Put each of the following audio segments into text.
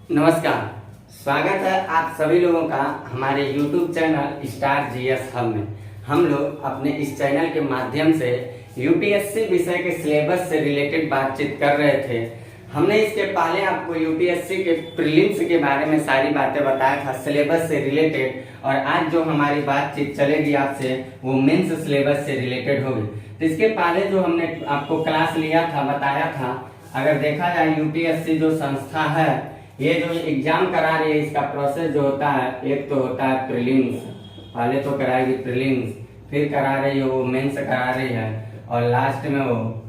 नमस्कार। स्वागत है आप सभी लोगों का हमारे YouTube channel star GS hub में। हम लोग अपने इस चैनल के माध्यम से यूपीएससी विषय के सिलेबस से रिलेटेड बातचीत कर रहे थे। हमने इसके पहले आपको यूपीएससी के प्रीलिम्स के बारे में सारी बातें बताया था सिलेबस से रिलेटेड, और आज जो हमारी बातचीत चलेगी आपसे वो मेंस सिलेबस से रिलेटेड होगी। तो इसके पहले जो हमने आपको क्लास लिया था, बताया था, अगर देखा जाए यूपीएससी जो संस्था है, ये जो एग्जाम करा रही है, इसका प्रोसेस जो होता है, एक तो होता है प्रीलिम्स, पहले तो कराएगी प्रीलिम्स, फिर करा रही है वो मेंस करा रही है, और लास्ट में वो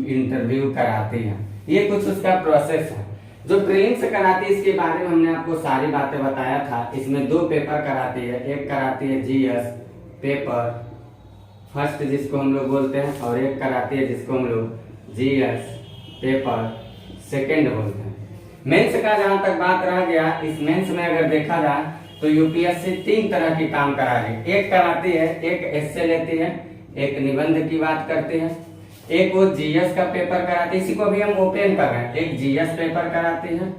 इंटरव्यू कराती है। ये कुछ उसका प्रोसेस है। जो प्रीलिम्स कराती है इसके बारे में हमने आपको सारी बातें बताया था। इसमें दो पेपर कराती है, एक कराती है जीएस पेपर फर्स्ट जिसको हम लोग बोलते हैं, और एक कराती है जिसको हम लोग जीएस पेपर सेकेंड बोलते हैं। मेंस का जहां तक बात रह गया, इस मेंस में अगर देखा जाए तो यूपीएससी तीन तरह की काम करा रही है। एक कराती है, एक एस्से लेती है, एक निबंध की बात करती है, एक वो जीएस का पेपर कराती है। इसी को भी हम ओपन कर रहे हैं। एक जीएस पेपर कराती है,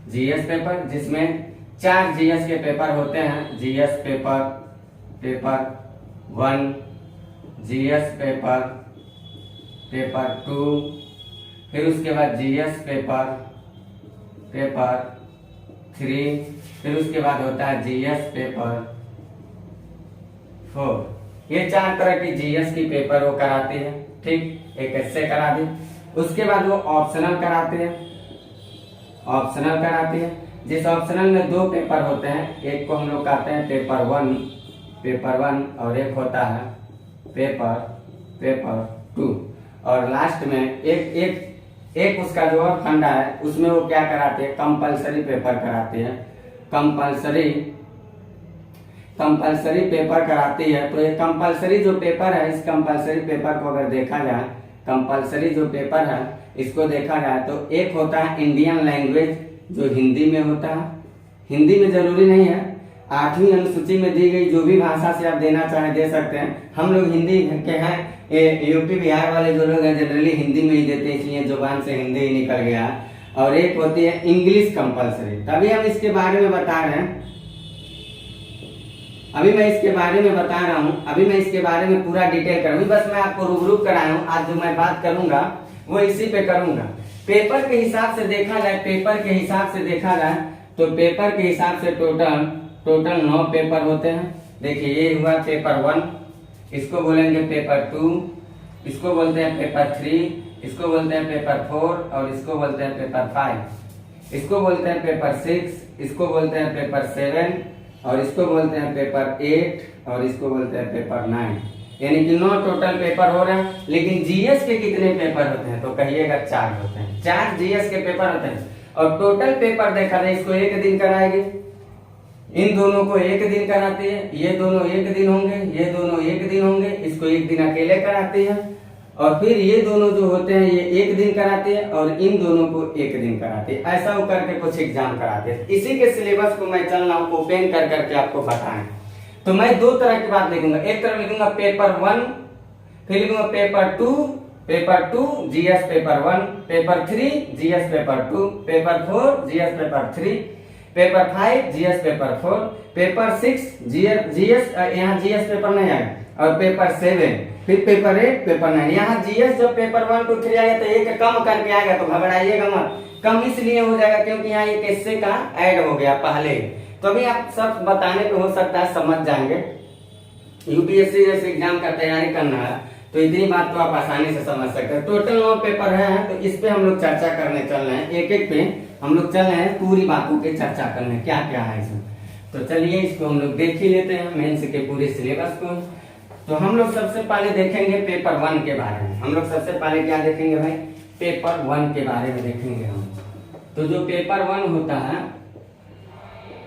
जीएस पेपर जिसमें 4 जीएस के पेपर होते हैं। GS paper, paper 1, GS paper, paper 2, फिर उसके बाद जीएस पेपर 3, फिर उसके बाद होता है जीएस पेपर 4। ये 4 तरह की जीएस की पेपर वो कराती है। ठीक, एक ऐसे करा दी। उसके बाद वो ऑप्शनल कराते हैं, ऑप्शनल कराती है, जिस ऑप्शनल में 2 पेपर होते हैं। एक को हम लोग कहते हैं पेपर 1, और एक होता है पेपर 2, और लास्ट में एक उसका जो और फंडा है उसमें वो क्या कराते हैं, कंपलसरी पेपर कराते हैं। कंपलसरी पेपर कराती है। तो ये कंपलसरी जो पेपर है, इस कंपलसरी पेपर को अगर देखा जाए, कंपलसरी जो पेपर है इसको देखा जाए तो एक होता है इंडियन लैंग्वेज जो हिंदी में होता है। हिंदी में जरूरी नहीं है, 8वीं अनुसूची में दी गई जो भी भाषा से आप देना चाहे दे सकते हैं। हम लोग हिंदी के हैं, यूपी बिहार वाले जो लोग हैं जनरली हिंदी में ही देते हैं, इसलिए जुबान से हिंदी ही निकल गया। और एक होती है इंग्लिश कंपलसरी। तभी हम इसके बारे में बता रहे हैं, अभी मैं इसके बारे में बता रहा हूँ। अभी मैं इसके बारे में पूरा डिटेल करूंगी, बस मैं आपको रूबरू कराया हूँ। आज जो मैं बात करूंगा वो इसी पे करूंगा। पेपर के हिसाब से देखा जाए, तो पेपर के हिसाब से टोटल 9 पेपर होते हैं। देखिए, ये हुआ पेपर 1, इसको बोलेंगे पेपर 2, इसको बोलते हैं पेपर 3, इसको बोलते हैं पेपर 4, और इसको बोलते हैं पेपर 5, इसको बोलते हैं पेपर 6, इसको बोलते हैं पेपर 7, और इसको बोलते हैं पेपर 8, और इसको बोलते हैं पेपर 9। यानी कि 9 टोटल पेपर हो रहे हैं। लेकिन जीएस के कितने पेपर होते हैं तो कहिएगा 4 होते हैं। 4 जीएस के पेपर होते हैं, और टोटल पेपर देखा जाए इसको 1 दिन कराएगी, इन दोनों को 1 दिन कराती है, ये दोनों 1 दिन होंगे, ये दोनों 1 दिन होंगे, इसको 1 दिन अकेले कराती है, और फिर ये दोनों जो होते हैं ये 1 दिन कराती है, और इन दोनों को 1 दिन कराती है। ऐसा वो करके कुछ एग्जाम कराते हैं। इसी के सिलेबस को मैं चल रहा हूँ ओपन कर करके आपको बताएं। तो मैं 2 तरह की बात लिखूंगा। एक तरफ लिखूंगा पेपर 1, फिर लिखूंगा paper 2 GS paper 1, paper 3 GS paper 2, paper 4 GS paper 3, paper 5 GS paper 4, paper 6 GS यहाँ जीएस पेपर नहीं आएगा, और पेपर 7, फिर पेपर 8, पेपर 9। यहाँ जीएस जब पेपर 1, 2, 3 आएगा तो एक कम करके आएगा, तो घबराइएगा मत। कम इसलिए हो जाएगा क्योंकि यहाँ एक एस्से का ऐड हो गया पहले। तो अभी आप सब बताने पे हो सकता है समझ जाएंगे। यूपीएससी जैसे एग्जाम का तैयारी करना है तो इतनी बात तो आप आसानी से समझ सकते हैं। टोटल 9 पेपर है, तो इस पे हम लोग चर्चा करने चल रहे हैं। एक पे हम लोग चल रहे हैं पूरी बातों की चर्चा करने, क्या क्या है इसमें। तो चलिए इसको हम लोग देख ही लेते हैं, मेंस के पूरे सिलेबस को। तो हम लोग सबसे पहले देखेंगे पेपर 1 के बारे में। हम लोग सबसे पहले क्या देखेंगे भाई, पेपर 1 के बारे में देखेंगे हम। तो जो पेपर 1 होता है,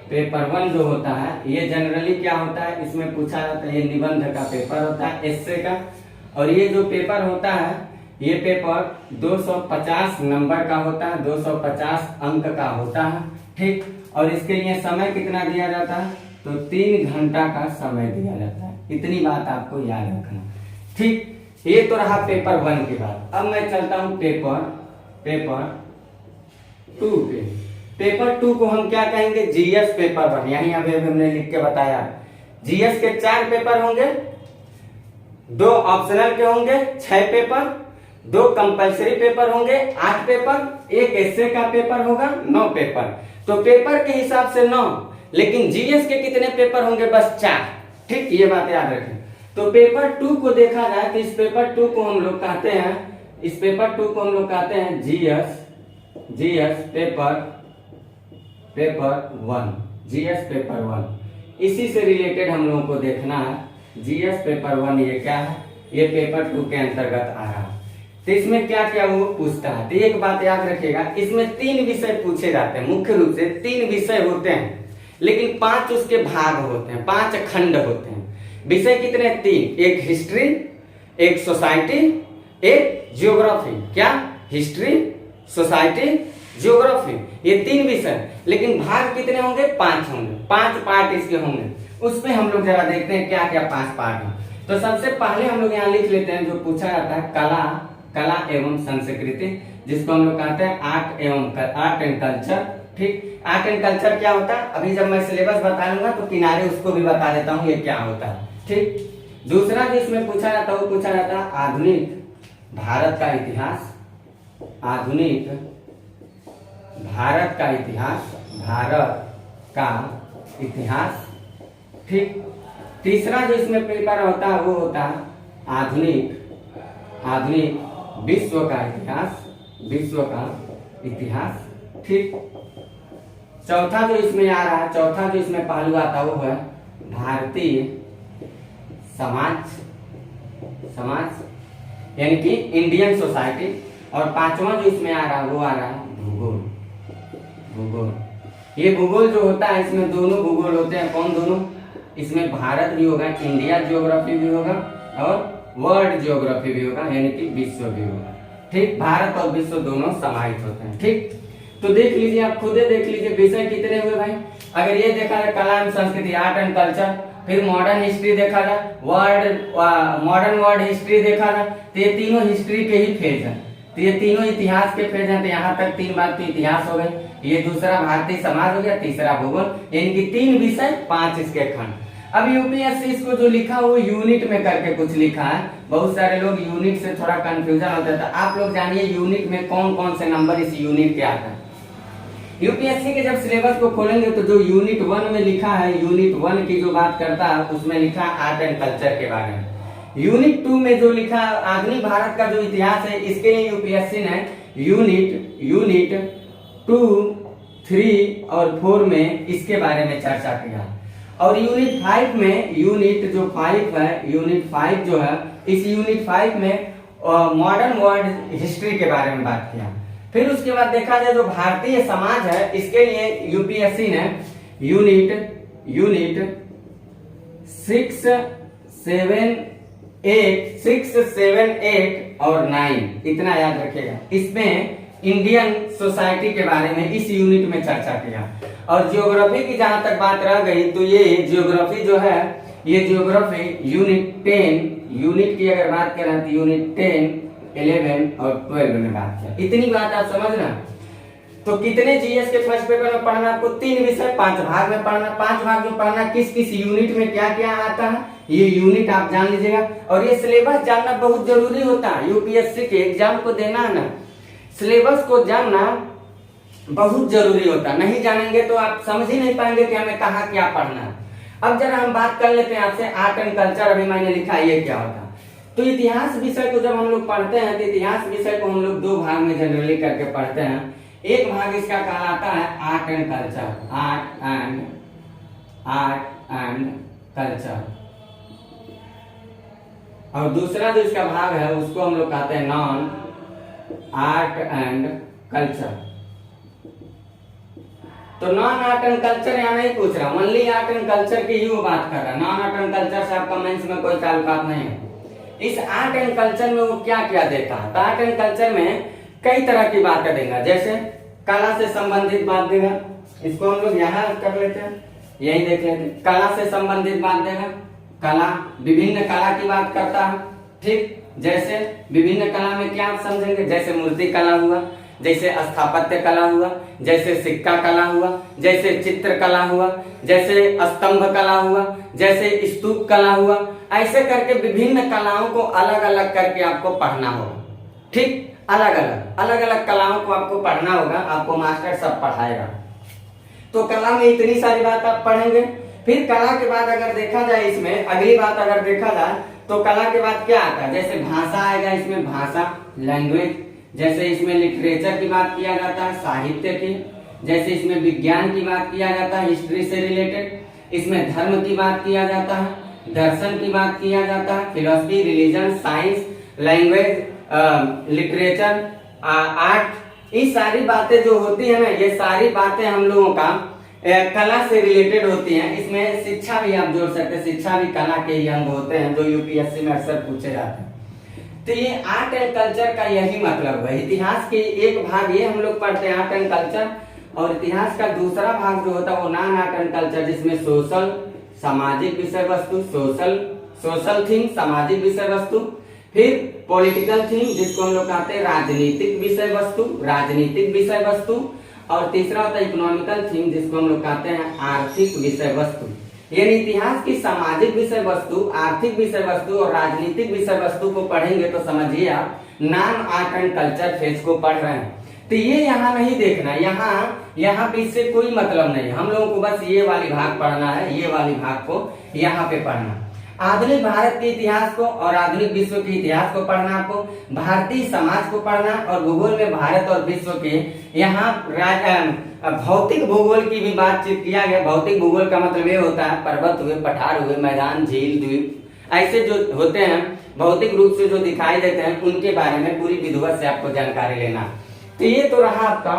पेपर 1 जो होता है ये जनरली क्या होता है, इसमें पूछा जाता है, ये निबंध का पेपर होता है, एस्से का। और ये जो पेपर होता है, ये पेपर 250 नंबर का होता है, 250 अंक का होता है। ठीक, और इसके लिए समय कितना दिया जाता है, तो 3 घंटा का समय दिया जाता है। इतनी बात आपको याद रखना। ठीक, ये तो रहा पेपर 1 की बात। अब मैं चलता हूं पेपर 2 पे। पेपर 2 को हम क्या कहेंगे, जीएस पेपर 1। यहीं अभी हमने लिख के बताया, जीएस के 4 पेपर होंगे, 2 ऑप्शनल के होंगे 6 पेपर, 2 कंपल्सरी पेपर होंगे 8 पेपर, 1 एस्से का पेपर होगा 9 पेपर। तो पेपर के हिसाब से 9, लेकिन जीएस के कितने पेपर होंगे, बस 4। ठीक, ये बात याद रखें। तो पेपर 2 को देखा जाए तो इस पेपर 2 को हम लोग कहते हैं, इस पेपर 2 को हम लोग कहते हैं जीएस पेपर 1, जीएस पेपर 1। इसी से रिलेटेड हम लोगों को देखना है, जीएस पेपर 1 ये क्या है, ये पेपर 2 के अंतर्गत आ रहा है। तो इसमें क्या क्या वो पूछता है, तो एक बात याद रखिएगा, इसमें 3 विषय पूछे जाते हैं, मुख्य रूप से 3 विषय होते हैं, लेकिन 5 उसके भाग होते हैं, 5 खंड होते हैं। विषय कितने, 3, एक हिस्ट्री, एक सोसाइटी, एक ज्योग्राफी। क्या, हिस्ट्री, सोसाइटी, ज्योग्राफी, ये 3 विषय, लेकिन भाग कितने होंगे, 5 होंगे, 5 पार्ट इसके होंगे। उसमें हम लोग जरा देखते हैं क्या क्या 5 पार्ट हैं। तो सबसे पहले हम लोग यहाँ लिख लेते हैं, जो पूछा जाता है कला एवं संस्कृति, जिसको हम लोग कहते हैं आर्ट एंड कल्चर। ठीक, आर्ट एंड कल्चर क्या होता है, अभी जब मैं सिलेबस बता लूंगा तो किनारे उसको भी बता देता हूँ ये क्या होता है। ठीक, दूसरा जो इसमें पूछा जाता है वो पूछा जाता है आधुनिक भारत का इतिहास, आधुनिक भारत का इतिहास, भारत का इतिहास। ठीक, तीसरा जो इसमें पेपर होता है वो होता है आधुनिक विश्व का इतिहास, विश्व का इतिहास। ठीक, चौथा जो इसमें आ रहा है, चौथा जो इसमें पहलू आता है वो है भारतीय समाज यानी कि इंडियन सोसाइटी। और 5वां जो इसमें आ रहा है वो आ रहा है भूगोल। ये भूगोल जो होता है, इसमें दोनों भूगोल होते हैं। कौन दोनों, इसमें भारत भी होगा, इंडिया ज्योग्राफी भी होगा, और वर्ल्ड ज्योग्राफी भी होगा, यानी कि विश्व भी होगा। ठीक, भारत और विश्व दोनों समाहित होते हैं। ठीक, तो देख लीजिए, आप खुद देख लीजिए विषय कितने हुए भाई। अगर ये देखा जाए कला एवं संस्कृति, आर्ट एंड कल्चर, फिर मॉडर्न हिस्ट्री देखा जाए, मॉडर्न वर्ल्ड हिस्ट्री देखा जाए, तो ये तीनों हिस्ट्री के ही फेज है, तो ये तीनों इतिहास के फेज हैं। तो यहाँ तक 3 बात तो इतिहास हो गई, ये दूसरा भारतीय समाज हो गया, तीसरा भूगोल, यानी कि 3 विषय 5 इसके खंड। अब यूपीएससी इसको जो लिखा वो यूनिट में करके कुछ लिखा है। बहुत सारे लोग यूनिट से थोड़ा कंफ्यूजन होता है, तो आप लोग जानिए यूनिट में कौन कौन से नंबर इस यूनिट के आता है। यूपीएससी के जब सिलेबस को खोलेंगे तो जो यूनिट 1 में लिखा है, यूनिट 1 की जो बात करता है उसमें लिखा है आर्ट एंड कल्चर के बारे में। यूनिट 2 में जो लिखा है आधुनिक भारत का जो इतिहास है, इसके लिए यूपीएससी ने यूनिट 2, 3 और 4 में इसके बारे में चर्चा किया। और यूनिट 5 में, यूनिट जो 5 है, यूनिट 5 जो है, इस यूनिट 5 में मॉडर्न वर्ल्ड हिस्ट्री के बारे में बात किया। फिर उसके बाद देखा जाए जो भारतीय समाज है, इसके लिए यूपीएससी ने यूनिट 6, 7, 8 और 9, इतना याद रखेगा। इसमें इंडियन सोसाइटी के बारे में इस यूनिट में चर्चा किया। और ज्योग्राफी की जहां तक बात रह गई, तो ये ज्योग्राफी जो है, ये ज्योग्राफी यूनिट 10, यूनिट की अगर बात करें तो यूनिट 10, 11 और 12 में बात किया। इतनी बात आप समझना। तो कितने जीएस के फर्स्ट पेपर में पढ़ना, आपको 3 विषय 5 भाग में पढ़ना। 5 भाग में पढ़ना, किस किस यूनिट में क्या क्या आता है, ये यूनिट आप जान लीजिएगा। और ये सिलेबस जानना बहुत जरूरी होता है, यूपीएससी के एग्जाम को देना है ना, सिलेबस को जानना बहुत जरूरी होता है। नहीं जानेंगे तो आप समझ ही नहीं पाएंगे कि हमें कहाँ क्या पढ़ना है। अब जरा हम बात कर लेते हैं आपसे आर्ट एंड कल्चर। अभी मैंने लिखा ये क्या होता है। तो इतिहास विषय को जब हम लोग पढ़ते हैं, तो इतिहास विषय को हम लोग 2 भाग में जनरली करके पढ़ते हैं। एक भाग इसका कहलाता है art and culture, art and culture, और दूसरा जो इसका भाग है उसको हम लोग कहते हैं नॉन आर्ट एंड कल्चर। तो नॉन आर्ट एंड कल्चर यहाँ नहीं पूछ रहा, ओनली आर्ट एंड कल्चर की ही वो बात कर रहा है। नॉन आर्ट एंड कल्चर से आपका मेंस में कोई ताल्लुकात नहीं है। इस आर्ट एंड कल्चर में वो क्या क्या देता है, तो आर्ट एंड कल्चर में कई तरह की बातें देगा। जैसे कला से संबंधित बात देगा, इसको हम लोग यहाँ कर लेते हैं, यही देख लेते हैं। कला से संबंधित बात देगा, कला, विभिन्न कला की बात करता है। ठीक, जैसे विभिन्न कला में क्या आप समझेंगे, जैसे मूर्ति कला हुआ, जैसे स्थापत्य कला हुआ, जैसे सिक्का कला हुआ, जैसे चित्रकला हुआ, जैसे स्तंभ कला हुआ, जैसे स्तूप कला हुआ। ऐसे करके विभिन्न कलाओं को अलग अलग करके आपको पढ़ना होगा। ठीक, अलग अलग कलाओं को आपको पढ़ना होगा, आपको मास्टर सब पढ़ाएगा। तो कला में इतनी सारी बात आप पढ़ेंगे। फिर कला के बाद अगर देखा जाए, इसमें अगली बात अगर देखा जाए तो कला के बाद क्या आता है, जैसे भाषा आएगा, इसमें भाषा लैंग्वेज, जैसे इसमें लिटरेचर की बात किया जाता है, साहित्य की, जैसे इसमें विज्ञान की बात किया जाता है, हिस्ट्री से रिलेटेड, इसमें धर्म की बात किया जाता है, दर्शन की बात किया जाता है, philosophy, religion, science, language, literature, art. ये सारी बातें जो होती है ना, ये सारी बातें हम लोगों का कला से रिलेटेड होती हैं। इसमें शिक्षा भी आप जोड़ सकते हैं, शिक्षा भी कला के ही अंग होते हैं जो यूपीएससी में अक्सर पूछे जाते हैं। तो ये आर्ट एंड कल्चर का यही मतलब है। इतिहास के एक भाग ये हम लोग पढ़ते हैं आर्ट एंड कल्चर, और इतिहास का दूसरा भाग जो होता है वो नॉन आर्ट एंड कल्चर, जिसमें सोशल सामाजिक विषय वस्तु, सोशल थीम सामाजिक विषय वस्तु, फिर पॉलिटिकल थीम जिसको हम लोग कहते हैं राजनीतिक विषय वस्तु, और तीसरा होता है इकोनॉमिकल थीम जिसको हम लोग कहते हैं आर्थिक विषय वस्तु। यानी इतिहास की सामाजिक विषय वस्तु, आर्थिक विषय वस्तु और राजनीतिक विषय वस्तु को पढ़ेंगे तो समझिए आप non art and culture phase को पढ़ रहे हैं। तो ये यहाँ नहीं देखना, यहाँ पे इससे कोई मतलब नहीं, हम लोगों को बस ये वाली भाग पढ़ना है, ये वाली भाग को यहाँ पे पढ़ना। आधुनिक भारत के इतिहास को और आधुनिक विश्व के इतिहास को पढ़ना, आपको भारतीय समाज को पढ़ना, और भूगोल में भारत और विश्व के यहाँ भौतिक भूगोल की भी बातचीत किया गया। भौतिक भूगोल का मतलब ये होता है पर्वत हुए, पठार हुए, मैदान, झील, द्वीप, ऐसे जो होते हैं भौतिक रूप से जो दिखाई देते हैं उनके बारे में पूरी विधिवत से आपको जानकारी लेना। तो ये तो रहा आपका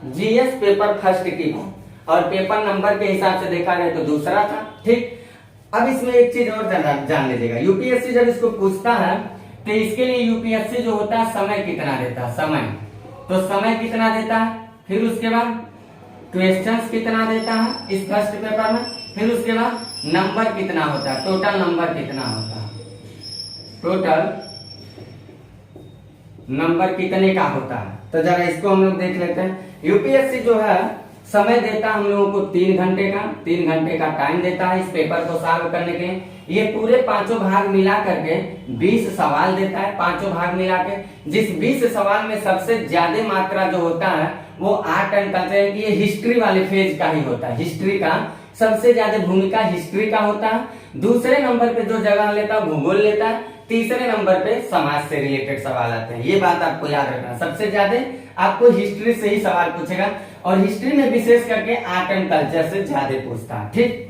जीएस पेपर फर्स्ट की बात, और पेपर नंबर के हिसाब से देखा जाए तो दूसरा था। ठीक, अब इसमें एक चीज और जान लीजिएगा, यूपीएससी जब इसको पूछता है तो इसके लिए यूपीएससी जो होता है समय कितना देता है, समय कितना देता है, फिर उसके बाद क्वेश्चंस कितना देता है इस फर्स्ट पेपर में, फिर उसके बाद नंबर कितना होता है, टोटल नंबर कितना होता है, टोटल नंबर कितने का होता है। तो जरा इसको हम लोग देख लेते हैं। यूपीएससी जो है समय देता है हम लोगों को 3 घंटे का टाइम देता है इस पेपर को सॉल्व करने के। ये पूरे 5 भाग मिला करके 20 सवाल देता है, 5 भाग मिला के, जिस 20 सवाल में सबसे ज्यादा मात्रा जो होता है वो आर्ट एंड कल्चर की, ये हिस्ट्री वाले फेज का ही होता है। हिस्ट्री का सबसे ज्यादा भूमिका हिस्ट्री का होता है। दूसरे नंबर पे जो जगह लेता है भूगोल लेता है। तीसरे नंबर पे समाज से रिलेटेड सवाल आते हैं। ये बात आपको याद रखना, सबसे ज्यादा आपको हिस्ट्री से ही सवाल पूछेगा, और हिस्ट्री में विशेष करके आर्ट एंड कल्चर से ज्यादा पूछता है। ठीक,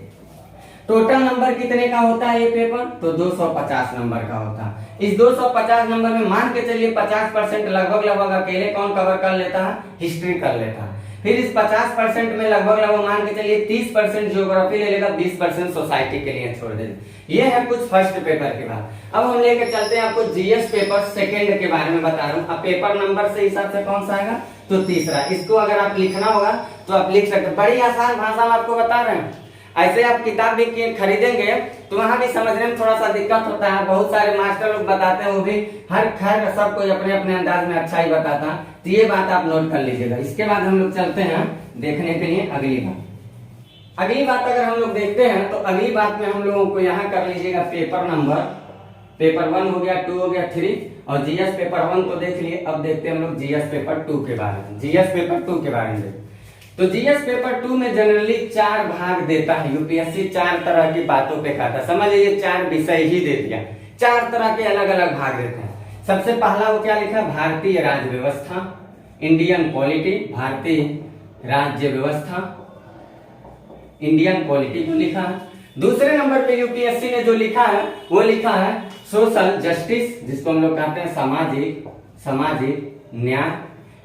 टोटल नंबर कितने का होता है ये पेपर, तो 250 नंबर का होता है। इस 250 नंबर में मान के चलिए 50% लगभग अकेले कौन कवर कर लेता है, हिस्ट्री कर लेता है। फिर इस 50% में लगभग मान के चलिए 30% ज्योग्राफी ले लेगा, 20% सोसाइटी के लिए छोड़ देगा। ये है कुछ फर्स्ट पेपर के बाद। अब हम लेकर चलते हैं आपको जीएस पेपर सेकंड के बारे में बता रहा हूँ। अब पेपर नंबर से हिसाब से कौन सा आएगा, तो तीसरा। इसको अगर आप लिखना होगा तो आप लिख सकते हैं, बड़ी आसान भाषा में आपको बता रहे हैं। ऐसे आप किताब भी खरीदेंगे तो वहां भी समझने में थोड़ा सा दिक्कत होता है। बहुत सारे मास्टर लोग बताते हैं, वो भी हर खैर सब कोई अपने अपने अंदाज में अच्छा ही बताता है। तो ये बात आप नोट कर लीजिएगा। इसके बाद हम लोग चलते हैं देखने के लिए अगली बात। अगली बात अगर हम लोग देखते हैं तो अगली बात में हम लोगों को यहाँ कर लीजिएगा पेपर नंबर। पेपर 1 हो गया, 2 हो गया, 3, और जीएस पेपर 1 तो देख लिए। अब देखते हैं हम लोग जीएस पेपर 2 के बारे में। जीएस पेपर 2 के बारे में तो जीएस पेपर 2 में जनरली 4 भाग देता है यूपीएससी। 4 तरह की बातों पे खाता, समझ लीजिए 4 विषय ही दे दिया, 4 तरह के अलग अलग भाग देते हैं। सबसे पहला वो क्या लिखा, भारतीय राज्य व्यवस्था, इंडियन पॉलिटी, भारतीय राज्य व्यवस्था, इंडियन पॉलिटी को लिखा है। दूसरे नंबर पे यूपीएससी ने जो लिखा है वो लिखा है सोशल जस्टिस, जिसको हम लोग कहते हैं सामाजिक न्याय।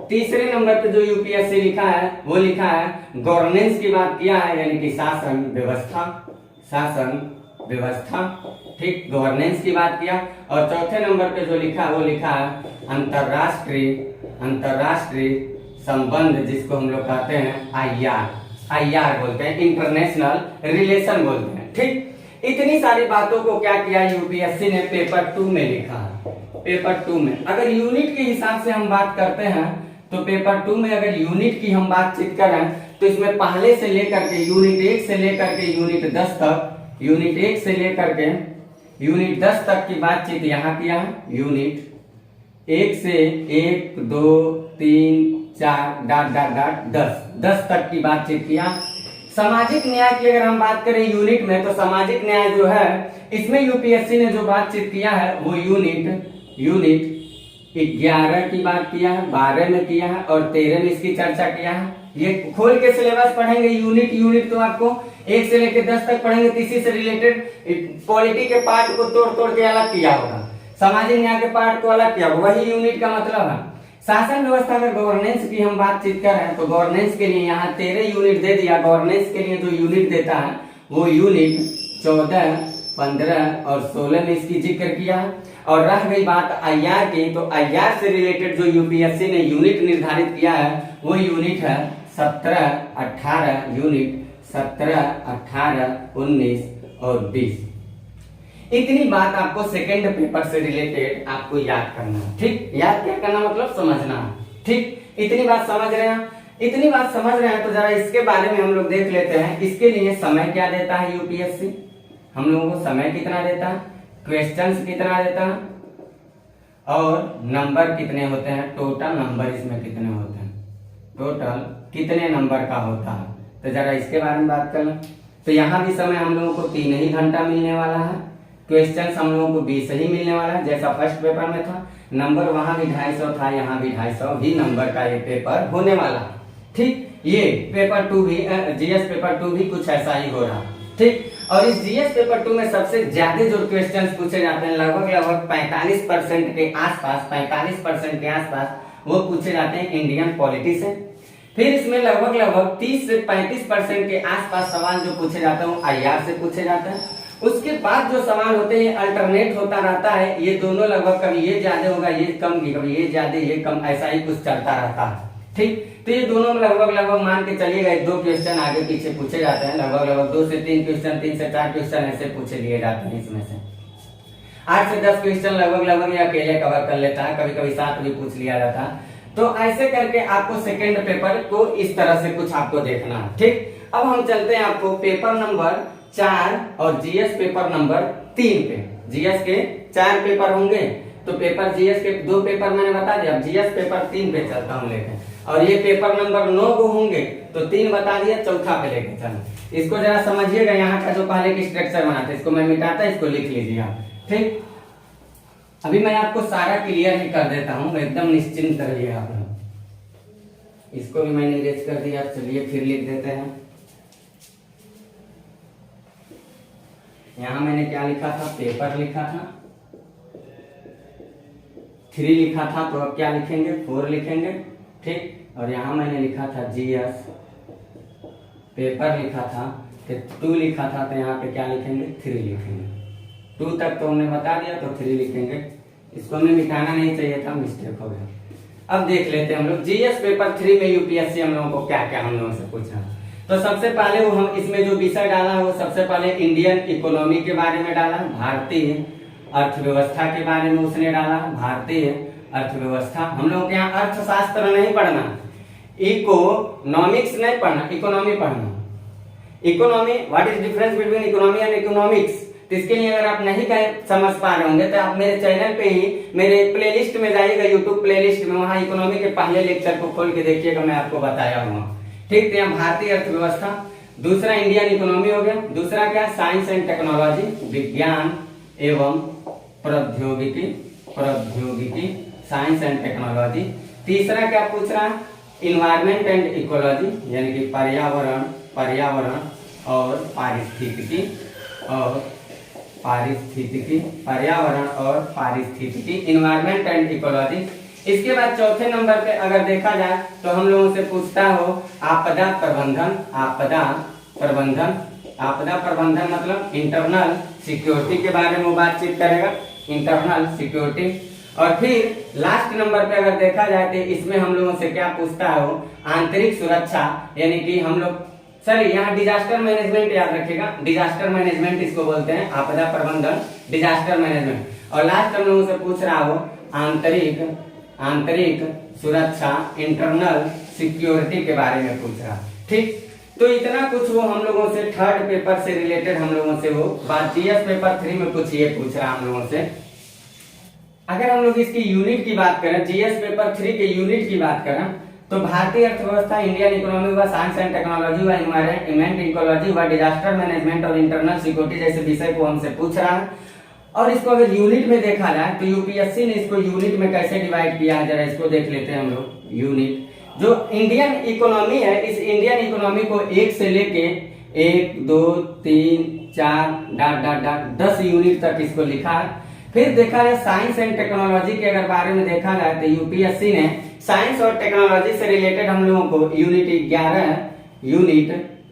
तीसरे नंबर पे जो यूपीएससी लिखा है वो लिखा है गवर्नेंस की बात किया है, यानी कि शासन व्यवस्था। ठीक, गवर्नेंस की बात किया। और चौथे नंबर पे जो लिखा है वो लिखा है अंतरराष्ट्रीय संबंध, जिसको हम लोग कहते हैं आईआर बोलते हैं, इंटरनेशनल रिलेशन बोलते हैं। ठीक, इतनी सारी बातों को क्या किया यूपीएससी ने पेपर 2 में लिखा है। पेपर 2 में अगर यूनिट के हिसाब से हम बात करते हैं तो पेपर 2 में अगर यूनिट की हम बातचीत करें तो इसमें पहले से लेकर के यूनिट 1 से लेकर के यूनिट 10 तक, यूनिट 1 से लेकर के यूनिट 10 तक की बातचीत यहाँ किया है। यूनिट 1 से 1 2 3 4 डॉट डॉट डॉट 10 तक की बातचीत किया। सामाजिक न्याय की अगर हम बात करें यूनिट में, तो सामाजिक न्याय जो है इसमें यूपीएससी ने जो बातचीत किया है वो यूनिट 11 की बात किया है, 12 में किया है और 13 में इसकी चर्चा किया है। ये खोल के सिलेबस पढ़ेंगे यूनिट तो आपको 1 से लेकर 10 तक पढ़ेंगे, तो इसी से रिलेटेड पॉलिटी के पार्ट को तोड़ के अलग किया होगा, सामाजिक न्याय के पार्ट को अलग किया होगा, वही यूनिट का मतलब है। शासन व्यवस्था में गवर्नेंस की हम बातचीत कर रहे हैं तो गवर्नेंस के लिए यहाँ 13 यूनिट दे दिया। गवर्नेंस के लिए जो यूनिट देता है वो यूनिट 14, 15 और 16 में इसकी जिक्र किया है। और रह गई बात आईआर की, तो आईआर से रिलेटेड जो यूपीएससी ने यूनिट निर्धारित किया है वो यूनिट है 17, 18, यूनिट 17, 18, 19 और 20। इतनी बात आपको सेकंड पेपर से रिलेटेड आपको याद करना है, ठीक। याद क्या करना मतलब समझना, ठीक। इतनी बात समझ रहे हैं, इतनी बात समझ रहे हैं तो जरा इसके बारे में हम लोग देख लेते हैं। इसके लिए समय क्या देता है यूपीएससी, हम लोगों को समय कितना देता है, क्वेश्चंस कितना देता है और नंबर कितने होते हैं, टोटल नंबर इसमें कितने होते हैं, टोटल कितने नंबर का होता है। तो जरा इसके बारे में बात कर लें। तो यहाँ भी समय हम लोगों को 3 ही घंटा मिलने वाला है, क्वेश्चन हम लोगों को 20 ही मिलने वाला है जैसा फर्स्ट पेपर में था। नंबर वहां भी 250 था, यहाँ भी 250 ही नंबर का ये पेपर होने वाला है, ठीक। ये पेपर 2 भी जीएस पेपर 2 भी कुछ ऐसा ही हो रहा है, ठीक। और इस जीएस पेपर 2 में सबसे ज्यादा जो क्वेश्चन पूछे जाते हैं लगभग 45% के आसपास, 45% के आसपास वो पूछे जाते हैं इंडियन पॉलिटी से। फिर इसमें लगभग 30 से 35% के आसपास सवाल जो पूछे जाते हैं वो आईआर से पूछे जाते हैं। उसके बाद जो सवाल होते हैं अल्टरनेट होता रहता है, ये दोनों लगभग कभी ये ज्यादा होगा ये कम, कभी ये ज्यादा ये कम, ऐसा ही कुछ चलता रहता है, ठीक। तो ये दोनों में लगभग मान के चलिएगा 2 क्वेश्चन आगे पीछे पूछे जाते हैं, लगभग 2 से 3 क्वेश्चन, 3 से 4 क्वेश्चन ऐसे पूछे लिए जाते हैं। इसमें से 8 से 10 क्वेश्चन लगभग ये अकेले कवर कर लेता है, कभी कभी 7 भी पूछ लिया जाता है। तो ऐसे करके आपको सेकेंड पेपर को इस तरह से कुछ आपको देखना है, ठीक। अब हम चलते हैं आपको पेपर नंबर 4 और जीएस पेपर नंबर 3 पे। जीएस के 4 पेपर होंगे तो पेपर जीएस के 2 पेपर मैंने बता दिया, अब जीएस पेपर 3 पे चलता हूँ लेके। और ये पेपर नंबर 9 को होंगे तो 3 बता दिया, चौथा पे लेके चलो। इसको जरा समझिएगा, यहाँ का जो पहले की स्ट्रक्चर बना था इसको मैं मिटाता, इसको लिख लीजिए आप, ठीक। अभी मैं आपको सारा क्लियर ही कर देता हूँ, एकदम निश्चिंत रहिए आप। इसको भी मैंने इरेज कर दिया, चलिए फिर लिख देते हैं। यहाँ मैंने क्या लिखा था, पेपर लिखा था, 3 लिखा था, तो अब क्या लिखेंगे 4 लिखेंगे, ठीक। और यहाँ मैंने लिखा था जीएस पेपर लिखा था, फिर 2 लिखा था, तो यहाँ पे क्या लिखेंगे 3 लिखेंगे। 2 तक तो हमने बता दिया तो 3 लिखेंगे। इसको हमें मिटाना नहीं चाहिए था, मिस्टेक हो गया। अब देख लेते हैं हम लोग जीएस पेपर 3 में यूपीएससी हम लोगों को क्या क्या हम लोगों से पूछा। तो सबसे पहले वो हम इसमें जो विषय डाला है वो सबसे पहले इंडियन इकोनॉमी के बारे में डाला, भारतीय अर्थव्यवस्था के बारे में उसने डाला, भारतीय अर्थव्यवस्था। हम लोग के यहाँ अर्थशास्त्र नहीं पढ़ना, इकोनॉमिक्स नहीं पढ़ना, इकोनॉमी पढ़ना। Economy, what is difference between economy and economics. तो इसके लिए अगर आप नहीं समझ पा रहे होंगे तो आप मेरे चैनल पे ही मेरे प्लेलिस्ट में जाइएगा, यूट्यूब प्लेलिस्ट में, वहां इकोनॉमी के पहले लेक्चर को खोल के देखिएगा, मैं आपको बताया हुआ, ठीक। तो यहाँ भारतीय अर्थव्यवस्था, दूसरा इंडियन इकोनॉमी हो गया, दूसरा क्या साइंस एंड टेक्नोलॉजी, विज्ञान एवं प्रौद्योगिकी, साइंस एंड टेक्नोलॉजी। तीसरा क्या पूछ रहा है, इन्वायरमेंट एंड इकोलॉजी, यानी कि पर्यावरण और पारिस्थितिकी, पर्यावरण और पारिस्थितिकी, इन्वायरमेंट एंड इकोलॉजी। इसके बाद चौथे नंबर पे अगर देखा जाए तो हम लोगों से पूछता हो आपदा प्रबंधन मतलब इंटरनल सिक्योरिटी के बारे में बातचीत करेगा, इंटरनल सिक्योरिटी। और फिर लास्ट नंबर पे अगर देखा जाए तो इसमें हम लोगों से क्या पूछता हो, आंतरिक सुरक्षा, यानी कि हम लोग सॉरी यहाँ डिजास्टर मैनेजमेंट याद रखिएगा, डिजास्टर मैनेजमेंट इसको बोलते हैं, आपदा प्रबंधन, डिजास्टर मैनेजमेंट। और लास्ट हम लोगों से पूछ रहा हो आंतरिक सुरक्षा, इंटरनल सिक्योरिटी के बारे में पूछ रहा। ठीक, तो इतना कुछ वो हम लोगों से थर्ड पेपर से रिलेटेड हम लोगों से वो बात। जीएस पेपर 3 में कुछ ये पूछ रहा हम लोगों से। अगर हम लोग इसकी यूनिट की बात करें, जीएस पेपर 3 के यूनिट की बात करें, तो भारतीय अर्थव्यवस्था, इंडियन इकोनॉमी हुआ, साइंस एंड टेक्नोलॉजी हुआ, एनवायरमेंट इकोलॉजी हुआ, डिजास्टर मैनेजमेंट और इंटरनल सिक्योरिटी जैसे विषय को हमसे पूछ रहा है। और इसको अगर यूनिट में देखा जाए तो यूपीएससी ने इसको यूनिट में कैसे डिवाइड किया है, जरा इसको देख लेते हैं हम लोग। यूनिट जो इंडियन इकोनॉमी है, इस इंडियन इकोनॉमी को 1 से लेके 1 2 3 4 डॉट डॉट डॉट 10 यूनिट तक इसको लिखा है। फिर देखा जाए साइंस एंड टेक्नोलॉजी के अगर बारे में देखा जाए तो यूपीएससी ने साइंस और टेक्नोलॉजी से रिलेटेड हम लोगों को यूनिट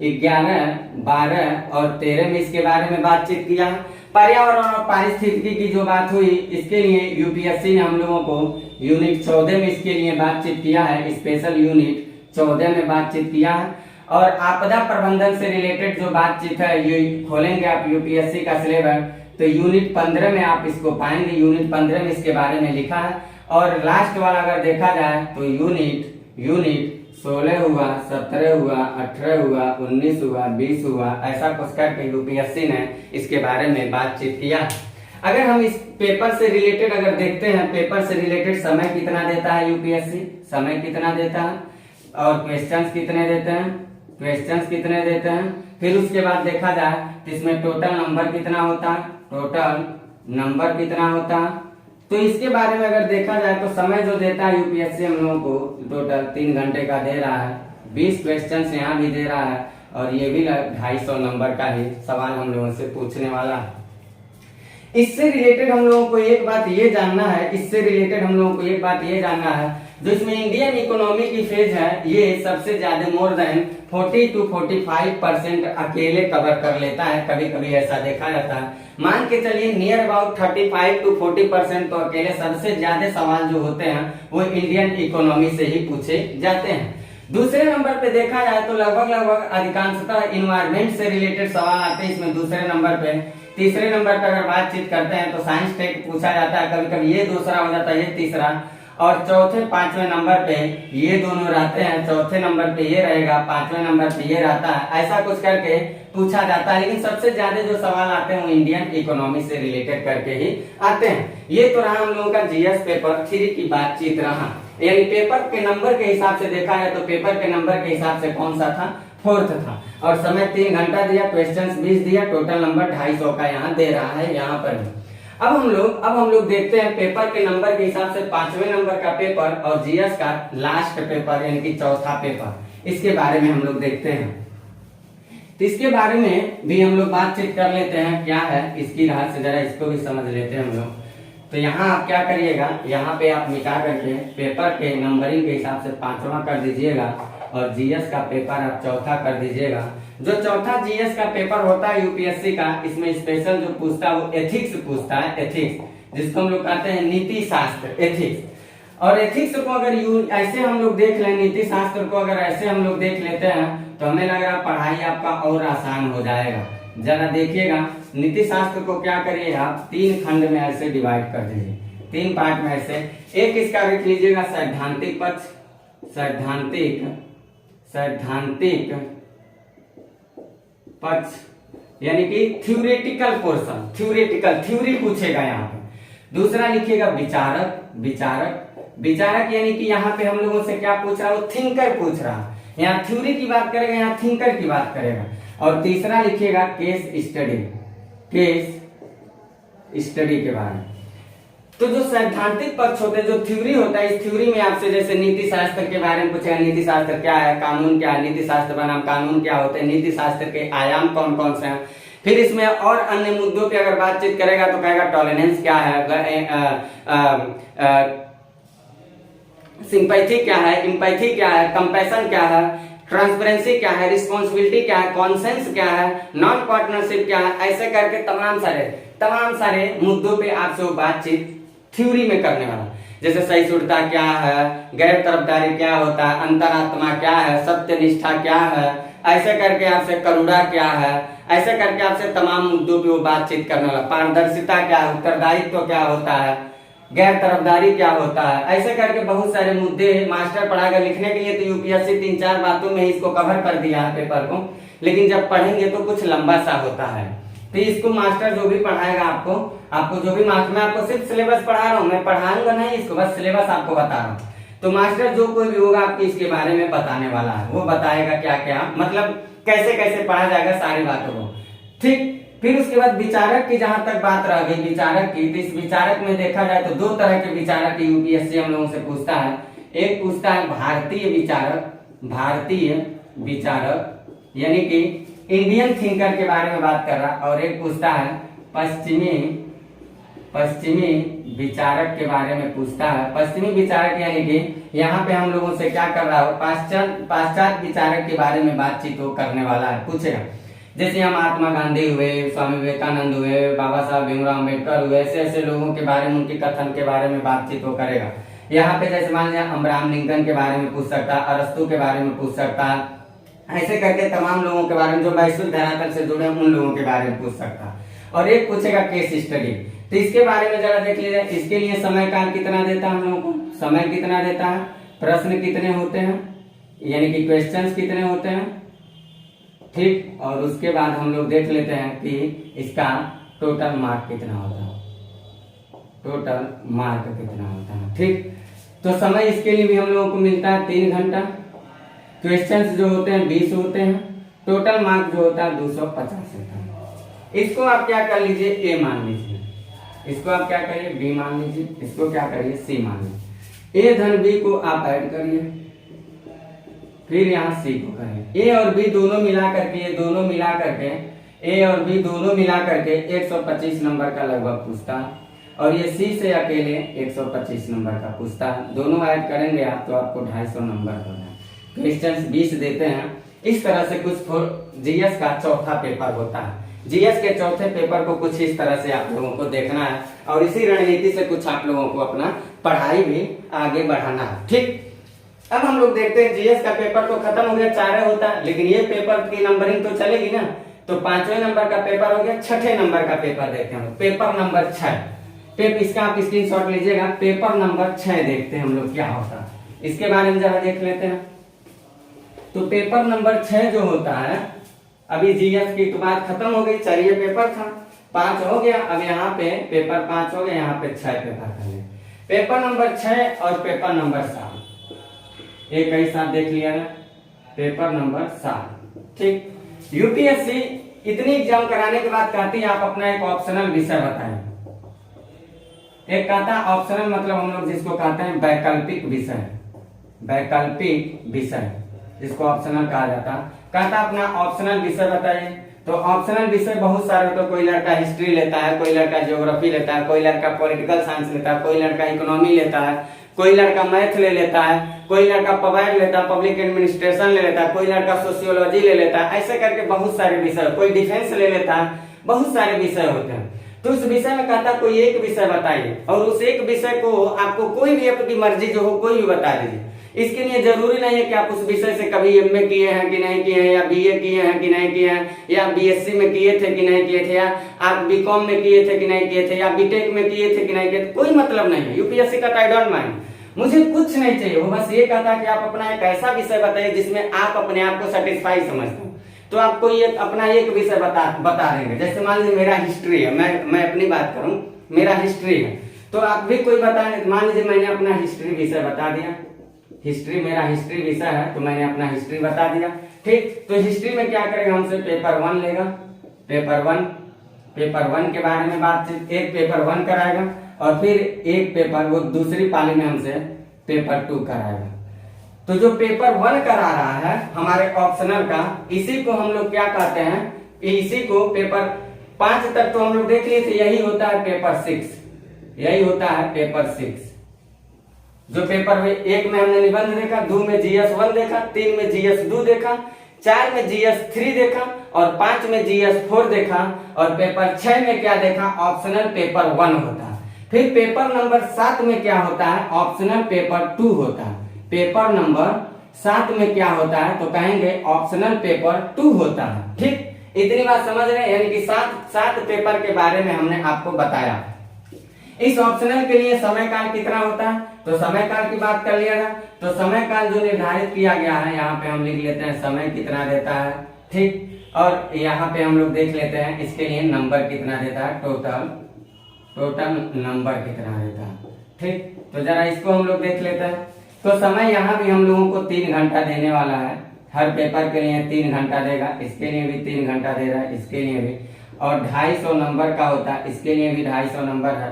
11, 12 और 13 में इसके बारे में बातचीत किया। पर्यावरण और पारिस्थितिकी की जो बात हुई, इसके लिए यूपीएससी ने हम लोगों को यूनिट 14 में इसके लिए बातचीत किया है, स्पेशल यूनिट 14 में बातचीत किया है। और आपदा प्रबंधन से रिलेटेड जो बातचीत है, ये खोलेंगे आप यूपीएससी का सिलेबस तो यूनिट 15 में आप इसको पाएंगे। यूनिट 15 में इसके बारे में लिखा है। और लास्ट वाला अगर देखा जाए तो यूनिट 16 हुआ, 17 हुआ, 18 हुआ, 19 हुआ, 20 हुआ, ऐसा कुछ करके यूपीएससी ने इसके बारे में बातचीत किया। अगर हम इस पेपर से रिलेटेड अगर देखते हैं, पेपर से रिलेटेड समय कितना देता है यूपीएससी, समय कितना देता है और क्वेश्चंस कितने देते हैं, फिर उसके बाद देखा जाए तो इसमें टोटल नंबर कितना होता है। तो इसके बारे में अगर देखा जाए तो समय जो देता है यूपीएससी हम लोगों को टोटल 3 घंटे का दे रहा है। 20 क्वेश्चन यहाँ भी दे रहा है और ये भी 250 नंबर का ही सवाल हम लोगों से पूछने वाला है। इससे रिलेटेड हम लोगों को एक बात ये जानना है, जो इसमें इंडियन इकोनॉमी की फेज है, ये सबसे ज्यादा मोर देन 40 to 45% अकेले कवर कर लेता है। कभी कभी ऐसा देखा जाता है, मान के चलिए नियर अबाउट 35 to 40% तो अकेले सबसे ज्यादा सवाल जो होते हैं वो इंडियन इकोनॉमी से ही पूछे जाते हैं। दूसरे नंबर पे देखा जाए तो लगभग अधिकांशतः इन्वायरमेंट से रिलेटेड सवाल आते हैं इसमें दूसरे नंबर पे। तीसरे नंबर पे अगर बातचीत करते हैं तो साइंस टेक पूछा जाता है, कभी कभी ये दूसरा हो जाता है, ये तीसरा। और चौथे 5वें नंबर पे ये दोनों रहते हैं, चौथे नंबर पे ये रहेगा, 5वें नंबर पे ये रहता है, ऐसा कुछ करके पूछा जाता है। लेकिन सबसे ज्यादा जो सवाल आते हैं वो इंडियन इकोनॉमी से रिलेटेड करके ही आते हैं। ये तो रहा हम लोगों का जीएस पेपर 3 की बातचीत रहा। यानी पेपर के नंबर के हिसाब से देखा है तो पेपर के नंबर के हिसाब से कौन सा था, 4th था। और समय 3 घंटा दिया, क्वेश्चंस 20 दिया, टोटल नंबर 250 का यहाँ दे रहा है यहाँ पर। अब हम लोग देखते हैं पेपर के नंबर के हिसाब से 5वें नंबर का पेपर और जीएस का लास्ट पेपर यानी कि चौथा पेपर, इसके बारे में हम लोग देखते हैं। तो इसके बारे में भी हम लोग बातचीत कर लेते हैं, क्या है इसकी रहस्य, जरा इसको भी समझ लेते हैं हम लोग। तो यहाँ आप क्या करिएगा, यहाँ पे आप मिटा करके पेपर के नंबरिंग के हिसाब से 5वां कर दीजिएगा और जीएस का पेपर आप चौथा कर दीजिएगा। जो चौथा जीएस का पेपर होता है यूपीएससी का, इसमें स्पेशल जो पूछता है वो एथिक्स पूछता है, एथिक्स जिसको हम लोग कहते हैं नीति शास्त्र, एथिक्स। और एथिक्स को अगर ऐसे हम लोग देख लें, नीति शास्त्र को अगर ऐसे हम लोग देख लेते हैं तो हमें लग रहा है पढ़ाई आपका और आसान हो जाएगा। जरा देखिएगा, नीति शास्त्र को क्या करिए आप 3 खंड में ऐसे डिवाइड कर दीजिए, 3 पार्ट में ऐसे। एक इसका रख लीजिएगा सैद्धांतिक पक्ष, सैद्धांतिक पक्ष यानी कि थ्योरेटिकल पोर्शन, थ्योरी पूछेगा यहाँ पे। दूसरा लिखिएगा विचारक यानी कि यहाँ पे हम लोगों से क्या पूछ रहा है, वो थिंकर पूछ रहा है। यहाँ थ्योरी की बात करेगा, यहाँ थिंकर की बात करेगा। और तीसरा लिखिएगा केस स्टडी के बारे में। तो जो सैद्धांतिक पक्ष होते हैं, जो थ्योरी होता है, इस थ्योरी में आपसे जैसे नीति शास्त्र के बारे में पूछेगा, नीति शास्त्र क्या है, कानून क्या है, नीति शास्त्र बनाम कानून क्या होते हैं, नीति शास्त्र के आयाम कौन कौन से हैं। फिर इसमें और अन्य मुद्दों पे अगर बातचीत करेगा तो कहेगा टॉलरेंस क्या है, सिंपैथी क्या है, इम्पैथी क्या है, कंपैशन क्या है, ट्रांसपेरेंसी क्या है, रिस्पॉन्सिबिलिटी क्या है, कॉन्सेंस क्या है, नॉन पार्टनरशिप क्या है, ऐसे करके तमाम सारे मुद्दों पे आपसे वो बातचीत थ्योरी में करने वाला। जैसे सहिष्णुता क्या है, गैर तरफदारी क्या होता है, अंतरात्मा क्या है, सत्यनिष्ठा क्या है, ऐसे करके आपसे करुणा क्या है, ऐसे करके आपसे तमाम मुद्दों पे वो बातचीत करने वाला। पारदर्शिता क्या है, उत्तरदायित्व क्या होता है, गैर तरफदारी क्या होता है, ऐसे करके बहुत सारे मुद्दे मास्टर पढ़ाएगा। लिखने के लिए तो यूपीएससी 3-4 बातों में इसको कवर कर दिया है पेपर को, लेकिन जब पढ़ेंगे तो कुछ लंबा सा होता है। तो इसको मास्टर जो भी पढ़ाएगा आपको जो भी मास्टर, मैं आपको सिर्फ सिलेबस पढ़ा रहा हूँ, मैं पढ़ाऊंगा नहीं इसको, बस सिलेबस आपको बता रहा हूँ। तो मास्टर जो कोई भी होगा आपको इसके बारे में बताने वाला है, वो बताएगा क्या क्या, मतलब कैसे कैसे पढ़ा जाएगा सारी बातों को, ठीक। फिर उसके बाद विचारक की जहां तक बात रह गई विचारक की, तो इस विचारक में देखा जाए तो 2 तरह के विचारक यूपीएससी हम लोगों से पूछता है। एक पूछता है भारतीय विचारक यानी कि इंडियन थिंकर के बारे में बात कर रहा, और एक पूछता है पश्चिमी विचारक के बारे में पूछता है। पश्चिमी विचारक यानी कि यहाँ पे हम लोगों से क्या कर रहा हो, पाश्चात्य विचारक के बारे में बातचीत वो करने वाला है, पूछेगा। जैसे हम महात्मा गांधी हुए, स्वामी विवेकानंद हुए, बाबा साहब भीमराव अम्बेडकर हुए, ऐसे ऐसे लोगों के बारे में, उनके कथन के बारे में बातचीत वो करेगा। यहाँ पे जैसे मान लीजिए अब्राहम लिंकन के बारे में पूछ सकता है, अरस्तु के बारे में पूछ सकता है, ऐसे करके तमाम लोगों के बारे में जो वैश्विक धरातल से जुड़े उन लोगों के बारे में पूछ सकता है। और एक पूछेगा केस स्टडी, तो इसके बारे में जरा देख लीजिए। इसके लिए समय काल कितना देता है हम लोगों को, समय कितना देता है, प्रश्न कितने होते हैं, यानी कि क्वेश्चंस कितने होते हैं, ठीक। और उसके बाद हम लोग देख लेते हैं कि इसका टोटल मार्क कितना होता है, ठीक। तो समय इसके लिए भी हम लोगों को मिलता है 3 घंटा। क्वेश्चंस जो होते हैं 20 होते हैं, टोटल मार्क जो होता है 250 होता है। इसको आप क्या कर लीजिए, ए मान लीजिए, इसको आप क्या करिए, बी मान लीजिए, इसको क्या करिए, सी मान लीजिए। ए धन बी को आप ऐड करिए, फिर यहाँ सी को करें। ए और बी दोनों मिला करके, ये दोनों मिला करके, ए और बी दोनों मिला करके 125 नंबर का लगभग पूछता है, और ये सी से अकेले 125 नंबर का पूछता है। दोनों ऐड करेंगे आप तो आपको 250 नंबर होगा। क्वेश्चन 20 देते हैं। इस तरह से कुछ जीएस का चौथा पेपर होता है। जीएस के चौथे पेपर को कुछ इस तरह से आप लोगों को देखना है, और इसी रणनीति से कुछ आप लोगों को अपना पढ़ाई भी आगे बढ़ाना है, ठीक। अब हम लोग देखते हैं जीएस का पेपर तो खत्म हो गया, 4 होता है, लेकिन ये पेपर की नंबरिंग तो चलेगी ना। तो 5वें नंबर का पेपर हो गया, 6ठे नंबर का पेपर देखते हैं, पेपर नंबर 6। इसका आप स्क्रीनशॉट लीजिएगा, पेपर नंबर 6 देखते हैं हम लोग क्या होता है, इसके बारे में जरा देख लेते हैं। तो पेपर नंबर 6 जो होता है, अभी जीएस की तो बात खत्म हो गई, 4 पेपर था, 5 हो गया, अब यहाँ पे पेपर 5 हो गया, यहाँ पे 6 पेपर कर ले। पेपर नंबर 6 और पेपर नंबर 7 एक ही साथ देख लिया ना, पेपर नंबर 7, ठीक। यूपीएससी इतनी एग्जाम कराने के बाद कहती है आप अपना एक ऑप्शनल विषय बताएं। एक कहता है ऑप्शनल, मतलब हम लोग जिसको कहते हैं वैकल्पिक विषय, जिसको ऑप्शनल कहा जाता है। कहता अपना ऑप्शनल विषय बताइए। तो ऑप्शनल विषय बहुत सारे, तो कोई लड़का हिस्ट्री लेता है, कोई लड़का ज्योग्राफी लेता है, कोई लड़का पॉलिटिकल साइंस लेता है, कोई लड़का इकोनॉमी लेता है, कोई लड़का मैथ ले लेता है, कोई लड़का पब्लिक लेता है, पब्लिक एडमिनिस्ट्रेशन ले लेता है, कोई लड़का सोशियोलॉजी ले लेता है, ऐसे करके बहुत सारे विषय, कोई डिफेंस ले लेता है, बहुत सारे विषय होते हैं। तो उस विषय में कहता कोई एक विषय बताइए, और उस एक विषय को आपको कोई भी आपकी मर्जी जो हो कोई भी बता दीजिए। इसके लिए जरूरी नहीं है कि आप उस विषय से कभी एमए किए हैं कि नहीं किए हैं, या बीए किए हैं कि नहीं किए हैं, या बीएससी में किए थे कि नहीं किए थे, या आप बीकॉम में किए थे कि नहीं किए थे, या बीटेक में किए थे कि नहीं किए थे, कोई मतलब नहीं है। यूपीएससी का आई डोंट माइंड, मुझे कुछ नहीं चाहिए, वो बस ये कहता कि आप अपना एक ऐसा विषय बताइए जिसमें आप अपने आप को सेटिस्फाई समझते हो। तो आपको ये अपना एक विषय बता देंगे। जैसे मान लीजिए मेरा हिस्ट्री है, मैं अपनी बात करूं, मेरा हिस्ट्री है, तो आप भी कोई बताएं। मान लीजिए मैंने अपना हिस्ट्री विषय बता दिया, हिस्ट्री मेरा हिस्ट्री विषय है, तो मैंने अपना हिस्ट्री बता दिया, ठीक। तो हिस्ट्री में क्या करेगा, हमसे पेपर 1 लेगा, पेपर 1 के बारे में बातचीत, एक पेपर 1 कराएगा, और फिर एक पेपर वो दूसरी पाली में हमसे पेपर 2 कराएगा। तो जो पेपर 1 करा रहा है हमारे ऑप्शनल का, इसी को हम लोग क्या कहते हैं, इसी को पेपर 5 तक तो हम लोग देख लिए थे, यही होता है पेपर 6, यही होता है पेपर 6। जो पेपर 1 में हमने निबंध देखा, 2 में जीएस 1 देखा, 3 में जीएस 2 देखा, 4 में जीएस 3 देखा, और 5 में जीएस 4 देखा, और पेपर 6 में क्या देखा, ऑप्शनल पेपर 1 होता है। फिर पेपर नंबर 7 में क्या होता है, ऑप्शनल पेपर 2 होता है। पेपर नंबर 7 में क्या होता है, तो कहेंगे ऑप्शनल पेपर 2 होता है, ठीक। इतनी बात समझ रहे हैं, यानी कि 7 पेपर के बारे में हमने आपको बताया। इस ऑप्शनल के लिए समय काल कितना होता है, तो समय काल की बात कर लिया ना, तो समय काल जो निर्धारित किया गया है यहाँ पे हम लिख लेते हैं समय कितना देता है, ठीक। और यहाँ पे हम लोग देख लेते हैं इसके लिए नंबर कितना देता है, टोटल नंबर कितना देता है, ठीक। तो जरा इसको हम लोग देख लेते हैं। तो समय यहाँ भी हम लोगों को 3 घंटा देने वाला है, हर पेपर के लिए 3 घंटा देगा, इसके लिए भी 3 घंटा दे रहा है, इसके लिए भी। और 250 नंबर का होता है, इसके लिए भी 250 नंबर है,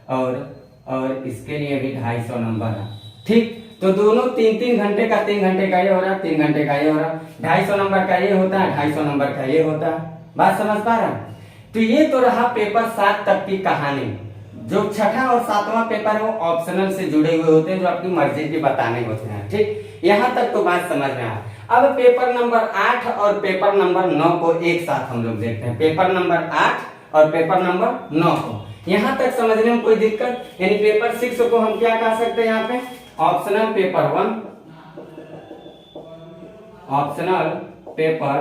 और इसके लिए भी 250 नंबर है, ठीक। तो दोनों 3-3 घंटे का, 3 घंटे का ये हो रहा है, 3 घंटे का ये हो रहा है, 250 नंबर का ये होता है, 250 नंबर का ये होता है। बात समझ पा रहा है? तो ये तो रहा पेपर 7 तक की कहानी। जो छठा और 7वां पेपर है वो ऑप्शनल से जुड़े हुए होते हैं, जो आपकी मर्जी के बताने होते हैं, ठीक। यहाँ तक तो बात समझ में आया। अब पेपर नंबर 8 और पेपर नंबर 9 को एक साथ हम लोग देखते हैं, पेपर नंबर 8 और पेपर नंबर 9 को। यहाँ तक समझने में कोई दिक्कत? यानी पेपर 6 को हम क्या कह सकते हैं यहाँ पे, ऑप्शनल पेपर 1, ऑप्शनल पेपर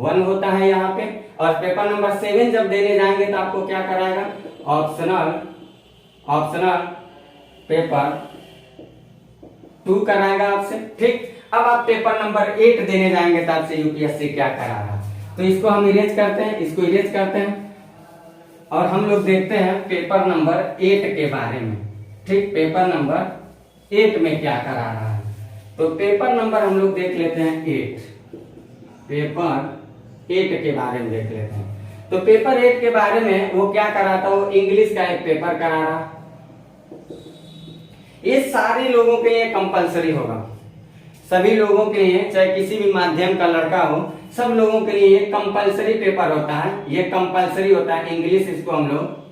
1 होता है यहाँ पे। और पेपर नंबर 7 जब देने जाएंगे तो आपको क्या कराएगा, ऑप्शनल पेपर 2 कराएगा आपसे, ठीक। अब आप पेपर नंबर 8 देने जाएंगे तो आपसे यूपीएससी क्या करा रहा है। तो इसको हम इरेज करते हैं, इसको इरेज करते हैं, और हम लोग देखते हैं पेपर नंबर 8 के बारे में, ठीक। पेपर नंबर 8 में क्या करा रहा है, तो पेपर नंबर हम लोग देख लेते हैं 8, पेपर 8 के बारे में देख लेते हैं। तो पेपर 8 के बारे में वो क्या कराता, वो इंग्लिश का एक पेपर करा रहा। ये सारे लोगों के लिए कंपलसरी होगा, सभी लोगों के लिए, चाहे किसी भी माध्यम का लड़का हो, सब लोगों के लिए ये कंपलसरी पेपर होता है, ये कंपलसरी होता है इंग्लिश। इसको हम लोग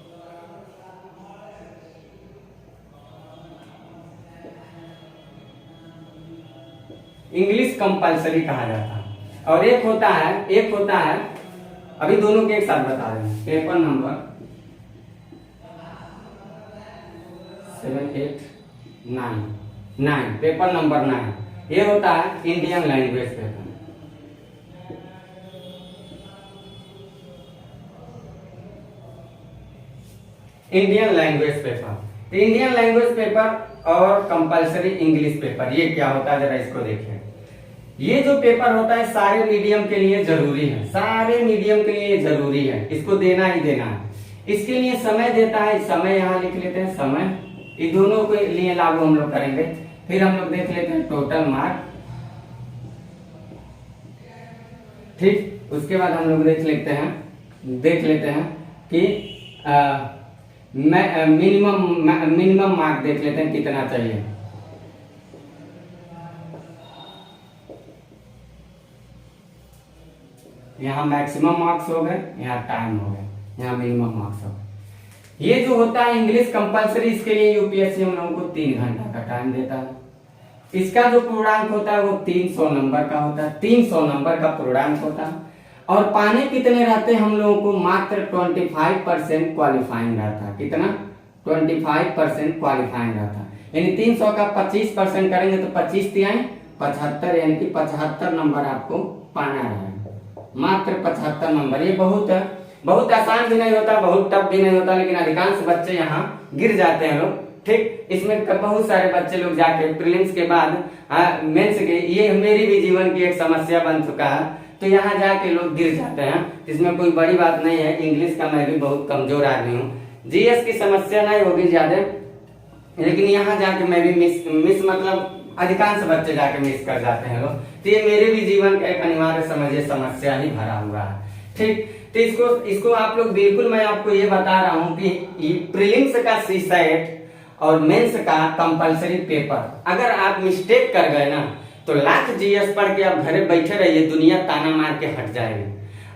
इंग्लिश कंपलसरी कहा जाता है। और एक होता है अभी दोनों के एक साथ बता रहे हैं, पेपर नंबर 7, 8, 9, पेपर नंबर 9 ये होता है Indian language paper. Indian language paper, तो इंडियन लैंग्वेज पेपर और कंपलसरी इंग्लिश पेपर, ये क्या होता है जरा इसको देखिए। ये जो पेपर होता है सारे मीडियम के लिए जरूरी है, सारे मीडियम के लिए जरूरी है, इसको देना ही देना है। इसके लिए समय देता है, समय यहाँ लिख लेते हैं, समय, ये दोनों के लिए लागू हम लोग करेंगे। फिर हम लोग देख लेते हैं टोटल मार्क, ठीक। उसके बाद हम लोग देख लेते हैं कि मिनिमम मार्क देख लेते हैं कितना चाहिए। यहाँ मैक्सिमम मार्क्स हो गए, यहाँ टाइम हो गया, यहाँ मिनिमम मार्क्स हो गए। ये जो होता है इंग्लिश कंपलसरी, इसके लिए यूपीएससी हम लोगों को 3 घंटा का टाइम देता है। इसका जो पूर्णांक होता है वो 300 नंबर का होता है, 300 नंबर का पूर्णांक होता है। और पाने कितने रहते हैं हम लोगों को, मात्र 25% क्वालिफाइंग रहता है। कितना? 25% क्वालिफाइंग रहता है। यानी 300 का 25% करेंगे तो 25 तिहाई 75, यानी कि 75 नंबर आपको पाना है, मात्र 75 नंबर। ये बहुत आसान भी नहीं होता, बहुत टफ भी नहीं होता, लेकिन अधिकांश बच्चे यहाँ गिर जाते हैं लोग, ठीक। इसमें बहुत सारे बच्चे लोग जाके प्रीलिम्स के बाद मेंस के, ये मेरी भी जीवन की एक समस्या बन चुका है, तो यहाँ जाके लोग गिर जाते हैं। इसमें कोई बड़ी बात नहीं है, इंग्लिश का मैं भी बहुत कमजोर आदमी हूँ, जीएस की समस्या नहीं होगी ज्यादा, लेकिन यहाँ जाके मैं भी मिस मतलब अधिकांश बच्चे जाके मिस कर जाते हैं लोग। तो ये मेरे भी जीवन का एक अनिवार्य समझिए समस्या ही भरा हुआ है, ठीक। तो इसको आप लोग बिल्कुल, मैं आपको ये बता रहा हूँ कि प्रीलिम्स का सीसेट और मेंस का कंपलसरी पेपर अगर आप मिस्टेक कर गए ना, तो लाख जीएस पढ़ के आप घरे बैठे रहिए, दुनिया ताना मार के हट जाएगी,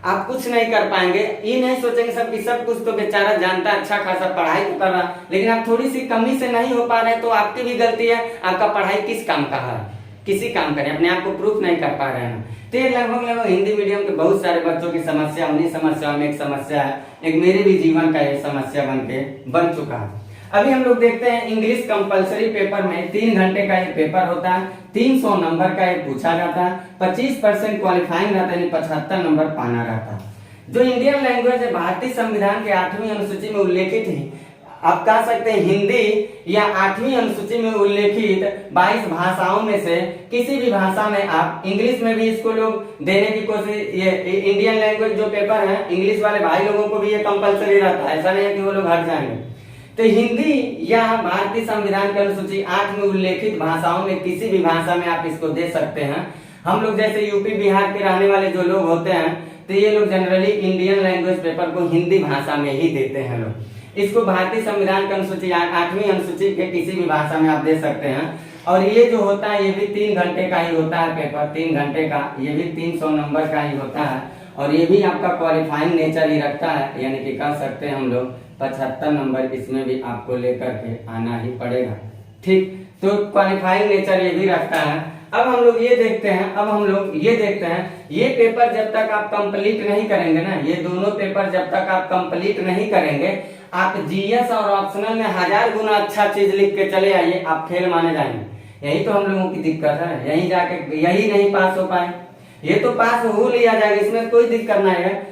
आप कुछ नहीं कर पाएंगे। ये नहीं सोचेंगे सब कि सब कुछ तो बेचारा जानता, अच्छा खासा पढ़ाई तो कर रहा, लेकिन आप थोड़ी सी कमी से नहीं हो पा रहे, तो आपकी भी गलती है। आपका पढ़ाई किस काम का है, किसी काम का नहीं, अपने आप को प्रूफ नहीं कर पा रहे हैं। तो ये लगभग हिंदी मीडियम के बहुत सारे बच्चों की समस्या, उन्हीं समस्याओं में एक समस्या है, एक मेरे भी जीवन का एक समस्या बन चुका है। अभी हम लोग देखते हैं इंग्लिश कंपलसरी पेपर में 3 घंटे का ये पेपर होता है, 300 नंबर का ये पूछा जाता है, 25% क्वालिफाइंग रहता है, 75 नंबर पाना रहता है। जो इंडियन लैंग्वेज है, भारतीय संविधान के 8वीं अनुसूची में उल्लेखित है, आप कह सकते हैं हिंदी या 8वीं अनुसूची में उल्लेखित 22 भाषाओं में से किसी भी भाषा में आप, इंग्लिश में भी इसको लोग देने की कोशिश, ये इंडियन लैंग्वेज जो पेपर है इंग्लिश वाले भाई लोगों को भी ये कंपलसरी रहता है, ऐसा नहीं है कि वो लोग हट जाएंगे। तो हिंदी या भारतीय संविधान की अनुसूची 8 में उल्लेखित भाषाओं में किसी भी भाषा में आप इसको दे सकते हैं। हम लोग जैसे यूपी बिहार के रहने वाले जो लोग होते हैं तो ये लोग जनरली इंडियन लैंग्वेज पेपर को हिंदी भाषा में ही देते हैं लोग। इसको भारतीय संविधान की अनुसूची 8वीं अनुसूची के किसी भी भाषा में आप दे सकते हैं। और ये जो होता है ये भी 3 घंटे का ही होता है पेपर, 3 घंटे का, ये भी 300 नंबर का ही होता है। और ये भी आपका क्वालिफाइंग नेचर ही रखता है, यानी कि कह सकते हैं हम लोग 75 नंबर इसमें भी आपको लेकर के आना ही पड़ेगा। ठीक, तो क्वालिफाइंग नेचर ये भी रखता है। अब हम लोग ये देखते हैं, ये पेपर जब तक आप कंप्लीट नहीं करेंगे ना, ये दोनों पेपर जब तक आप कंप्लीट नहीं करेंगे, आप जीएस और ऑप्शनल में 1000 गुना अच्छा चीज लिख के चले आइए, आप फेल माने जाएंगे। यही तो हम लोगों की दिक्कत है, यही जाके यही नहीं पास हो पाए। ये तो पास हो लिया जाएगा, इसमें कोई दिक्कत नहीं है,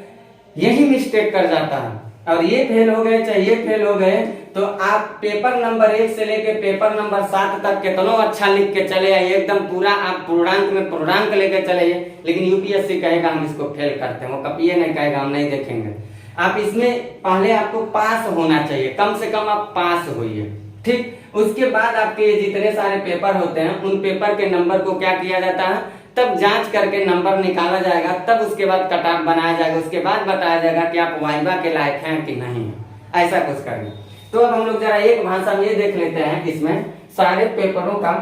यही मिस्टेक कर जाता है। और ये फेल हो गए चाहे ये फेल हो गए, तो आप पेपर नंबर 1 से लेके पेपर नंबर 7 तक कितना अच्छा लिख के चले आइए, एकदम पूरा आप पूर्णांक में पूर्णांक लेके चले आइए, लेकिन यूपीएससी कहेगा हम इसको फेल करते हैं, वो कभी ये नहीं कहेगा हम नहीं देखेंगे। आप इसमें पहले आपको पास होना चाहिए, कम से कम आप पास होइए। ठीक, उसके बाद आपके जितने सारे पेपर होते हैं उन पेपर के नंबर को क्या किया जाता है, तब जांच करके नंबर निकाला जाएगा, तब उसके बाद कट ऑफ बनाया जाएगा, उसके बाद बताया जाएगा कि आप वाइवा के लायक हैं कि नहीं, ऐसा कुछ करेंगे। तो अब हम लोग जरा एक भाषा में ये देख लेते हैं इसमें सारे पेपरों का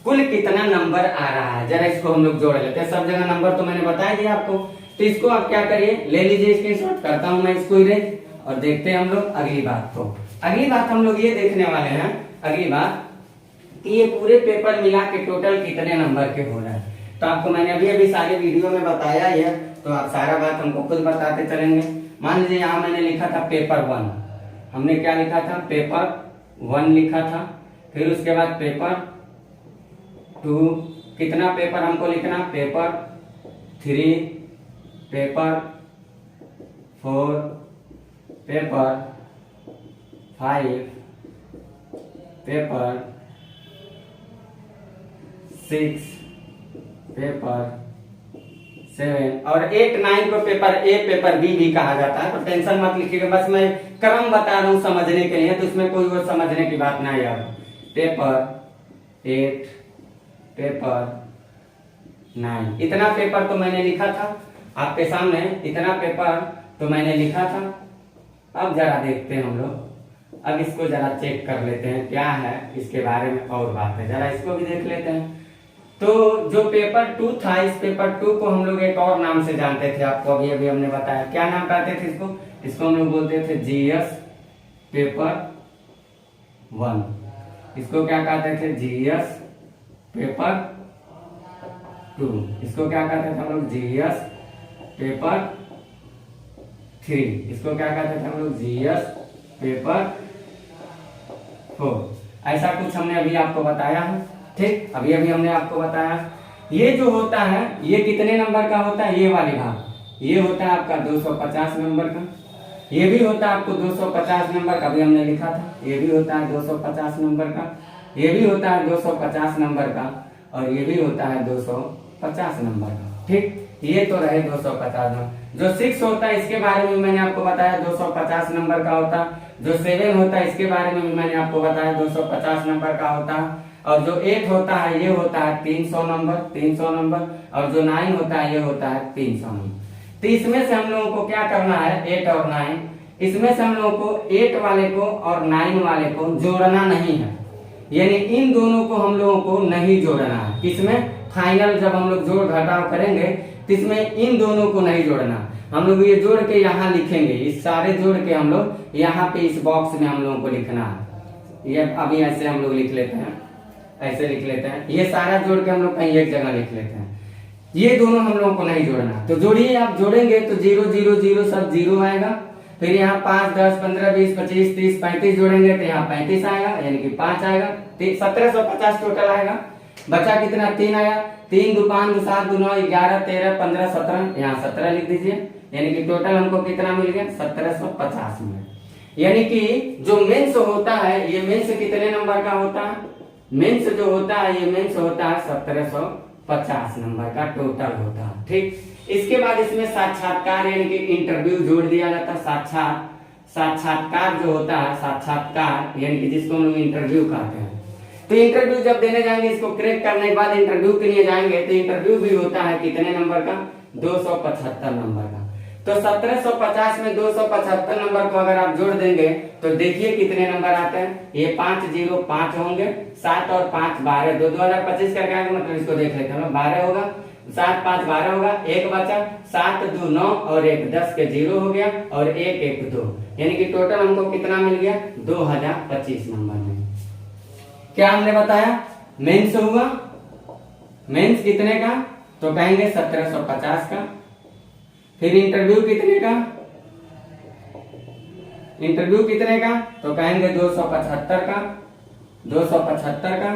कुल कितना नंबर आ रहा है, जरा इसको हम लोग जोड़ लेते हैं। सब जगह नंबर तो मैंने बताया दिया आपको, तो इसको आप क्या करिए, ले लीजिए स्क्रीनशॉट, करता हूं मैं इसको इरेज, और देखते हैं हम लोग अगली बात को। अगली बात हम लोग ये देखने वाले हैं, अगली बात कि ये पूरे पेपर मिला के टोटल कितने नंबर के हो रहा है। तो आपको मैंने अभी सारे वीडियो में बताया ही है, तो आप सारा बात हमको खुद बताते चलेंगे। मान लीजिए यहाँ मैंने लिखा था पेपर 1, हमने क्या लिखा था, पेपर 1 लिखा था। फिर उसके बाद पेपर 2, कितना पेपर हमको लिखना, paper 3, paper 4, paper 5, paper 6, paper 7 और 8, 9 को पेपर ए पेपर बी भी कहा जाता है। तो टेंशन मत लिखिएगा, बस मैं क्रम बता रहा हूं समझने के लिए, तो इसमें कोई वो समझने की बात नहीं है। पेपर 8, पेपर 9, इतना पेपर तो मैंने लिखा था आपके सामने, इतना पेपर तो मैंने लिखा था। अब जरा देखते हैं हम लोग, अब इसको जरा चेक कर लेते हैं क्या है इसके बारे में और बात है, जरा इसको भी देख लेते हैं। तो जो पेपर 2 था, इस पेपर 2 को हम लोग एक और नाम से जानते थे, आपको अभी अभी हमने बताया, क्या नाम कहते थे इसको हम लोग बोलते थे जीएस पेपर 1। इसको क्या कहते थे, जीएस पेपर 2। इसको क्या कहते थे हम लोग, जीएस पेपर 3। इसको क्या कहते थे हम लोग, जीएस पेपर 4। ऐसा कुछ हमने अभी आपको बताया है। ठीक, अभी अभी हमने आपको बताया। ये जो होता है ये कितने नंबर का होता है, ये वाली भाग, ये होता है आपका 250 नंबर का। ये भी होता है आपको 250 नंबर का, अभी हमने लिखा था, ये भी होता है 250 नंबर का, ये भी होता है 250 नंबर का, और ये भी होता है 250 नंबर का। ठीक, ये तो रहे 250 नंबर। जो 6 होता है इसके बारे में मैंने आपको बताया 250 नंबर का होता है। जो 7 होता है इसके बारे में भी मैंने आपको बताया 250 नंबर का होता है। और जो 8 होता है ये होता है 300 नंबर, और जो 9 होता है ये होता है 300 नंबर। तो इसमें से हम लोगों को क्या करना है, 8 और 9, इसमें से हम लोगों को 8 वाले को और 9 वाले को जोड़ना नहीं है, यानी इन दोनों को हम लोगों को नहीं जोड़ना है। किसमें, फाइनल जब हम लोग जोड़ घटाव करेंगे तो इसमें इन दोनों को नहीं जोड़ना, हम लोग ये जोड़ के यहाँ लिखेंगे, इस सारे जोड़ के हम लोग यहाँ पे इस बॉक्स में हम लोगों को लिखना है। ये अभी ऐसे हम लोग लिख लेते हैं, ऐसे लिख लेते हैं, ये सारा जोड़ के हम लोग कहीं एक जगह लिख लेते हैं। ये दोनों हम लोगों को नहीं जोड़ना, तो जोड़िए, आप जोड़ेंगे तो 0 0 0 सब 0 आएगा। फिर यहाँ 5 10 15 20 25 30 35 जोड़ेंगे तो यहाँ 35 आएगा, यानी कि 5 आएगा, 1750 टोटल आएगा। बचा कितना, 3 आया, 3 2 5 2 7 2 9 11 13 15 17, यहाँ 17 लिख दीजिए, यानी कि टोटल हमको कितना मिल गया, 1750 मिल। यानी कि जो मेंस होता है ये मेंस कितने नंबर का होता है, मेंस जो होता है ये मेंस होता है 1750 नंबर का टोटल होता है। ठीक, इसके बाद इसमें साक्षात्कार यानी कि इंटरव्यू जोड़ दिया जाता है। साक्षात्कार जो होता है, साक्षात्कार यानी कि जिसको हम लोग इंटरव्यू कहते हैं। तो इंटरव्यू जब देने जाएंगे, इसको क्रैक करने के बाद इंटरव्यू के लिए जाएंगे, तो इंटरव्यू भी होता है कितने नंबर का, 275 नंबर का। तो 1750 में 275 नंबर को अगर आप जोड़ देंगे तो देखिए कितने नंबर आते हैं। ये 505 होंगे, 7 और 5 12, 2025 का क्या है मतलब इसको देख लेते हैं, 12 होगा, 7 5 12 होगा, एक बचा, 7 2 9 और 1 10 के 0 हो गया और 1 1 2, यानी कि टोटल हमको कितना मिल गया 2025 नंबर में। क्या हमने बताया, मेंस हुआ, मेंस कितने का, तो कहेंगे 1750 का। फिर इंटरव्यू कितने का, इंटरव्यू कितने का, तो कहेंगे 275 का, 275 का।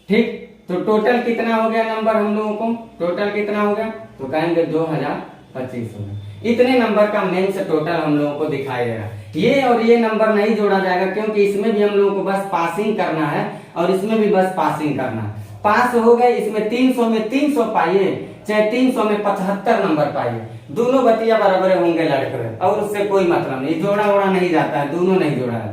ठीक, तो टोटल कितना हो गया नंबर हम लोगों को, टोटल कितना हो गया, तो कहेंगे 2025 हो गया। इतने नंबर का मेंस टोटल हम लोगों को दिखाई देगा। ये और ये नंबर नहीं जोड़ा जाएगा क्योंकि इसमें भी हम लोगों को बस पासिंग करना है और इसमें भी बस पासिंग करना है। पास हो गए, इसमें 300 में 300 पाइए, चाहे 300 में 75 नंबर पाइए, दोनों बतिया बराबर होंगे लड़के, और उससे कोई मतलब नहीं, जोड़ा ओड़ा नहीं जाता है, दोनों नहीं जोड़ा है।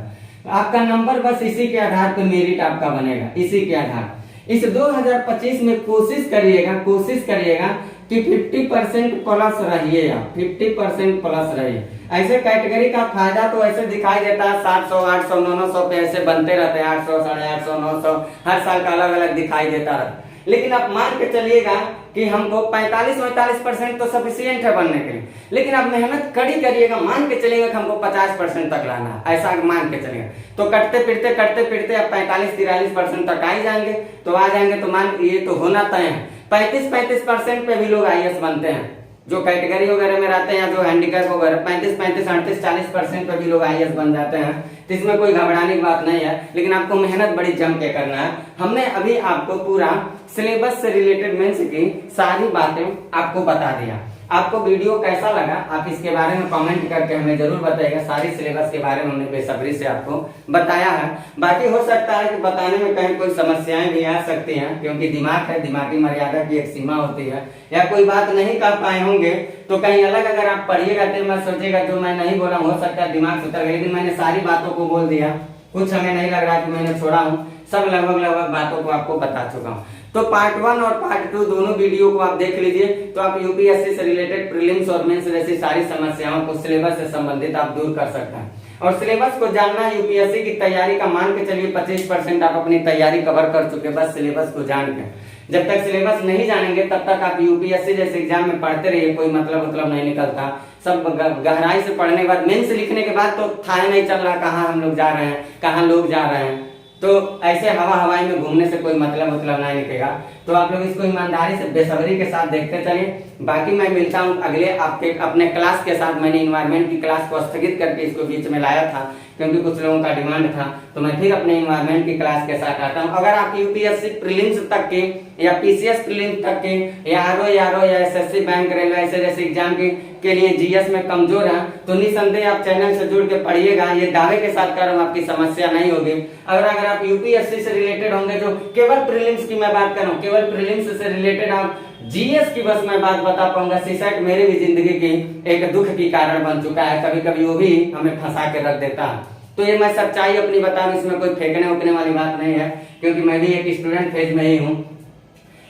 आपका नंबर बस इसी के आधार पर मेरिट आपका बनेगा, इसी के आधार। इस 2025 में कोशिश करिएगा कि 50% प्लस रहिए, 50% प्लस रहिए। ऐसे कैटेगरी का फायदा तो ऐसे दिखाई देता है 700 800 900 पे ऐसे बनते रहते हैं, 800 850 900 हर साल का अलग अलग दिखाई देता रहता। लेकिन आप मान के चलिएगा कि हमको 45-45% तो सफिशियंट है बनने के लिए, लेकिन आप मेहनत कड़ी करिएगा, मान के चलिएगा कि हमको 50% तक लाना है, ऐसा मान के चलिएगा तो करते फिरते आप 45-43% तक आ ही जाएंगे। तो आ जाएंगे तो मान ये तो होना तय है। 35% पे भी लोग IAS बनते हैं, जो कैटेगरी वगैरह में रहते हैं, जो हैंडीकैप वगैरह 35-38-40% पे भी लोग IAS बन जाते हैं। तो इसमें कोई घबराने की बात नहीं है, लेकिन आपको मेहनत बड़ी जम के करना है। हमने अभी आपको पूरा सिलेबस से रिलेटेड मेंस की सारी बातें आपको बता दिया। आपको वीडियो कैसा लगा आप इसके बारे में कमेंट करके हमें जरूर बताइएगा। सारी सिलेबस के बारे में हमने बेसब्री से आपको बताया है। बाकी हो सकता है कि बताने में कहीं कोई समस्याएं भी आ सकती हैं, क्योंकि दिमाग है, दिमागी मर्यादा की एक सीमा होती है, या कोई बात नहीं कर पाए होंगे तो कहीं अलग अगर आप पढ़िएगा तो मैं सोचेगा जो मैं नहीं बोला हो सकता है दिमाग से उतर गया, लेकिन मैंने सारी बातों को बोल दिया, कुछ हमें नहीं लग रहा कि मैंने छोड़ा हूँ, सब लगभग बातों को आपको बता चुका हूँ। तो पार्ट 1 और पार्ट 2 दोनों वीडियो को आप देख लीजिए, तो आप यूपीएससी से रिलेटेड प्रीलिम्स और मेंस जैसी सारी समस्याओं को सिलेबस से संबंधित आप दूर कर सकते हैं। और सिलेबस को जानना, यूपीएससी की तैयारी का मान के चलिए 25% आप अपनी तैयारी कवर कर चुके बस सिलेबस को जान के। जब तक सिलेबस नहीं जानेंगे तब तक आप यूपीएससी जैसे एग्जाम में पढ़ते रहिए, कोई मतलब नहीं निकलता। सब गहराई से पढ़ने के बाद, मेंस लिखने के बाद तो था नहीं चल रहा कहाँ हम लोग जा रहे हैं, कहाँ लोग जा रहे हैं, तो ऐसे हवाई में घूमने से कोई मतलब नहीं निकलेगा। तो आप लोग इसको ईमानदारी से बेसब्री के साथ देखते चलिए। बाकी मैं मिलता हूँ अगले आपके अपने क्लास के साथ। मैंने इन्वायरमेंट की क्लास को स्थगित करके इसको बीच में लाया था क्योंकि कुछ लोगों का डिमांड था, तो मैं फिर अपने इन्वायरमेंट की क्लास के साथ आता हूँ। अगर आप यूपीएससी प्रीलिम्स तक के या पीसीएस प्रीलिम्स तक के या आरओ या एसएससी बैंक रेलवे ऐसे जैसे एग्जाम के लिए जीएस में कमजोर हैं तो निसंदेह आप चैनल से जुड़ के पढ़िएगा। ये दावे के साथ कर रहा हूँ आपकी समस्या नहीं होगी। अगर आप यूपीएससी से रिलेटेड होंगे, जो केवल प्रीलिम्स की मैं बात कर रहा हूँ, केवल प्रीलिम्स से रिलेटेड आप जीएस की बस मैं बात बता पाऊंगा। सीसेट मेरे भी जिंदगी की एक दुख की कारण बन चुका है, कभी कभी वो भी हमें फंसा के रख देता है। तो ये मैं सच्चाई अपनी बता रहा हूं, इसमें कोई फेंकने उकने वाली बात नहीं है, क्योंकि मैं भी एक स्टूडेंट फेज में ही हूँ।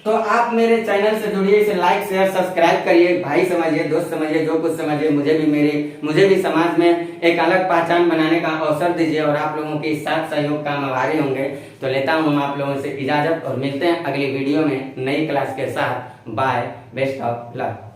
तो आप मेरे चैनल से जुड़िए, इसे लाइक शेयर सब्सक्राइब करिए, भाई समझिए, दोस्त समझिए, जो कुछ समझिए, मुझे भी समाज में एक अलग पहचान बनाने का अवसर दीजिए और आप लोगों के साथ सहयोग का आभारी होंगे। तो लेता हूँ आप लोगों से इजाजत और मिलते हैं अगली वीडियो में नई क्लास के साथ। Bye, best of luck.